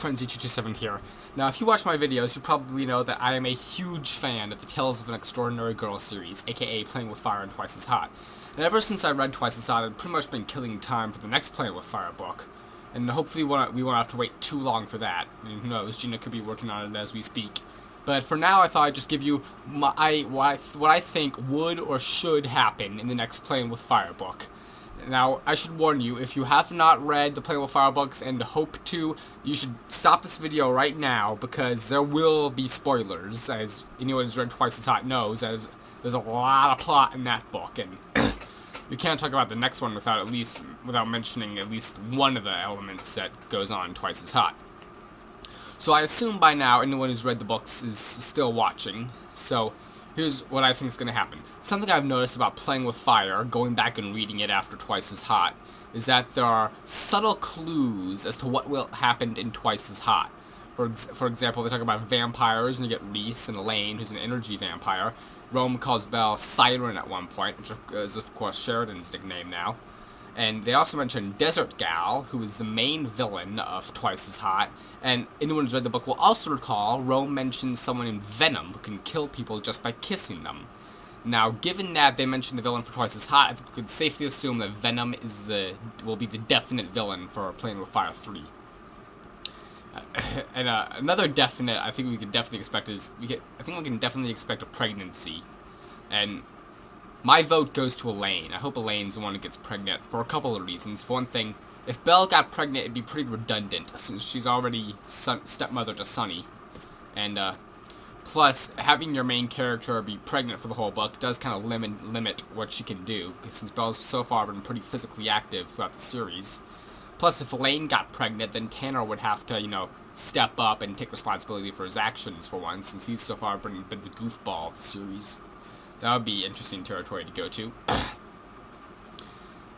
Frenzy227 here. Now, if you watch my videos, you probably know that I am a huge fan of the Tales of an Extraordinary Girl series, aka Playing with Fire and Twice as Hot. And ever since I read Twice as Hot, I've pretty much been killing time for the next Playing with Fire book. And hopefully we won't have to wait too long for that. I mean, who knows, Gina could be working on it as we speak. But for now, I thought I'd just give you what I think would or should happen in the next Playing with Fire book. Now, I should warn you, if you have not read the Playing with Fire books and hope to, you should stop this video right now, because there will be spoilers, as anyone who's read Twice as Hot knows, as there's a lot of plot in that book, and you can't talk about the next one without mentioning at least one of the elements that goes on Twice as Hot. So I assume by now anyone who's read the books is still watching, so here's what I think is going to happen. Something I've noticed about Playing with Fire, going back and reading it after Twice as Hot, is that there are subtle clues as to what will happen in Twice as Hot. For example, they talk about vampires, and you get Reese and Elaine, who's an energy vampire. Rome calls Belle Siren at one point, which is, of course, Sheridan's nickname now. And they also mention Desert Gal, who is the main villain of Twice as Hot. And anyone who's read the book will also recall Rome mentions someone named Venom who can kill people just by kissing them. Now, given that they mentioned the villain for Twice as Hot, I think we could safely assume that Venom will be the definite villain for Playing with Fire 3. And another definite I think we can definitely expect is we can definitely expect a pregnancy. And my vote goes to Elaine. I hope Elaine's the one who gets pregnant for a couple of reasons. For one thing, if Belle got pregnant, it'd be pretty redundant, since she's already stepmother to Sunny. And, plus, having your main character be pregnant for the whole book does kind of limit what she can do, since Belle's so far been pretty physically active throughout the series. Plus, if Elaine got pregnant, then Tanner would have to, step up and take responsibility for his actions for once, since he's so far been the goofball of the series. That would be interesting territory to go to.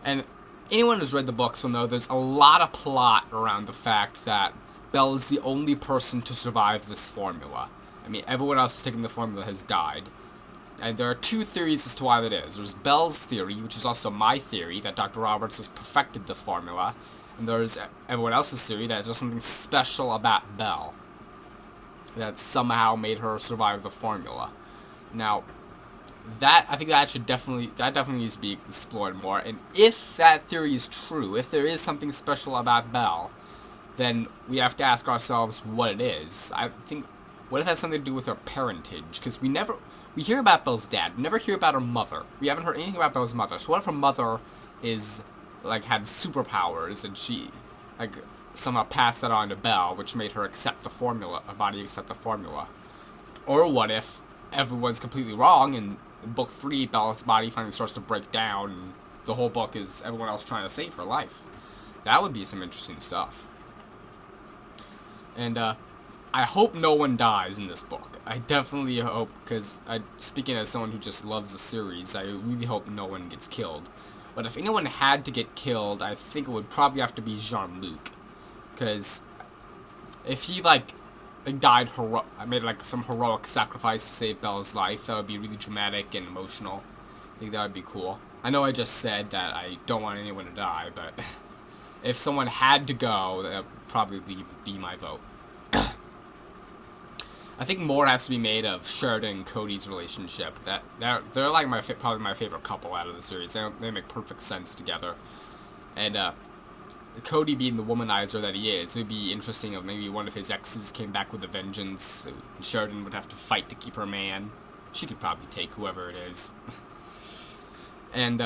And anyone who's read the books will know there's a lot of plot around the fact that Belle is the only person to survive this formula. I mean, everyone else who's taken the formula has died. And there are two theories as to why that is. There's Belle's theory, which is also my theory, that Dr. Roberts has perfected the formula. And there's everyone else's theory that there's something special about Belle that somehow made her survive the formula. Now, I think that definitely needs to be explored more. And if that theory is true, if there is something special about Belle, then we have to ask ourselves what it is. I think, what if it has something to do with her parentage? Because we hear about Belle's dad, we never hear about her mother. We haven't heard anything about Belle's mother. So what if her mother had superpowers, and she, somehow passed that on to Belle, which made her accept the formula, her body accept the formula? Or what if everyone's completely wrong, and in book 3, Belle's body finally starts to break down, and the whole book is everyone else trying to save her life? That would be some interesting stuff. And, I hope no one dies in this book. I definitely hope, because, speaking as someone who just loves the series, I really hope no one gets killed. But if anyone had to get killed, I think it would probably have to be Jean-Luc. Because if he, died made some heroic sacrifice to save Belle's life, that would be really dramatic and emotional. I think that would be cool. I know I just said that I don't want anyone to die, but if someone had to go, that would probably be my vote. I think more has to be made of Sheridan and Cody's relationship. They're probably my favorite couple out of the series. They make perfect sense together. And Cody being the womanizer that he is, it would be interesting if maybe one of his exes came back with a vengeance. Sheridan would have to fight to keep her man. She could probably take whoever it is. And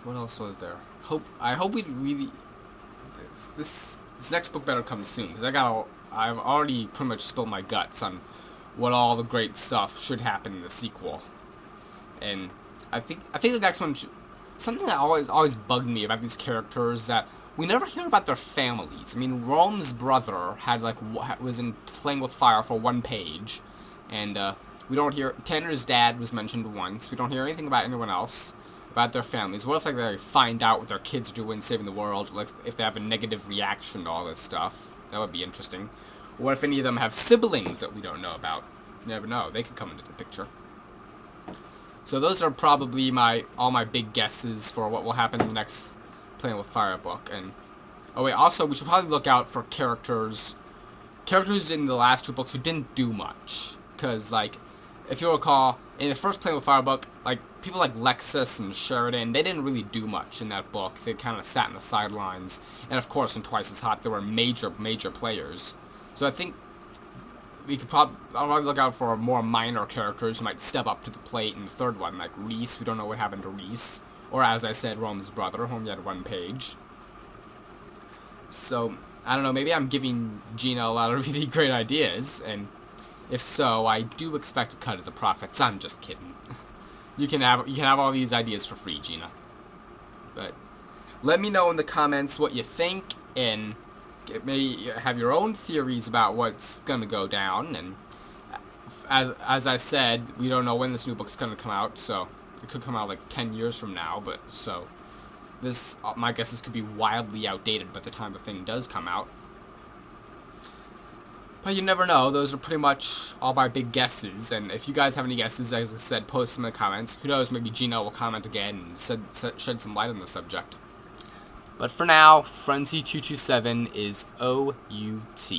what else was there? I hope we really this next book better come soon, because I've already pretty much spilled my guts on what all the great stuff should happen in the sequel. And I think the next one something that always bugged me about these characters, that we never hear about their families. I mean, Rome's brother was in Playing with Fire for one page, and we don't hear Tanner's dad was mentioned once. We don't hear anything about anyone else, about their families. What if they find out what their kids do in saving the world? If they have a negative reaction to all this stuff, that would be interesting. What if any of them have siblings that we don't know about? You never know. They could come into the picture. So those are probably all my big guesses for what will happen in the next Playing with Fire book. And Oh wait, also we should probably look out for characters in the last two books who didn't do much. Because, like, if you recall, in the first Playing with Fire book, like, people like Lexus and Sheridan, they didn't really do much in that book. They kind of sat in the sidelines. And of course, in Twice as Hot, there were major players. So I think we could probably look out for more minor characters who might step up to the plate in the third one, like Reese. We don't know what happened to Reese. Or, as I said, Rome's brother, who only had one page. So, I don't know, maybe I'm giving Gina a lot of really great ideas, and if so, I do expect a cut of the profits. I'm just kidding. You can have all these ideas for free, Gina. But let me know in the comments what you think, and maybe have your own theories about what's gonna go down. And as I said, we don't know when this new book's gonna come out, so it could come out like 10 years from now. But so this, my guess is, could be wildly outdated by the time the thing does come out. But you never know. Those are pretty much all my big guesses. And if you guys have any guesses, as I said, post them in the comments. Who knows, maybe Gino will comment again and shed some light on the subject. But for now, Frenzy227 is OUT.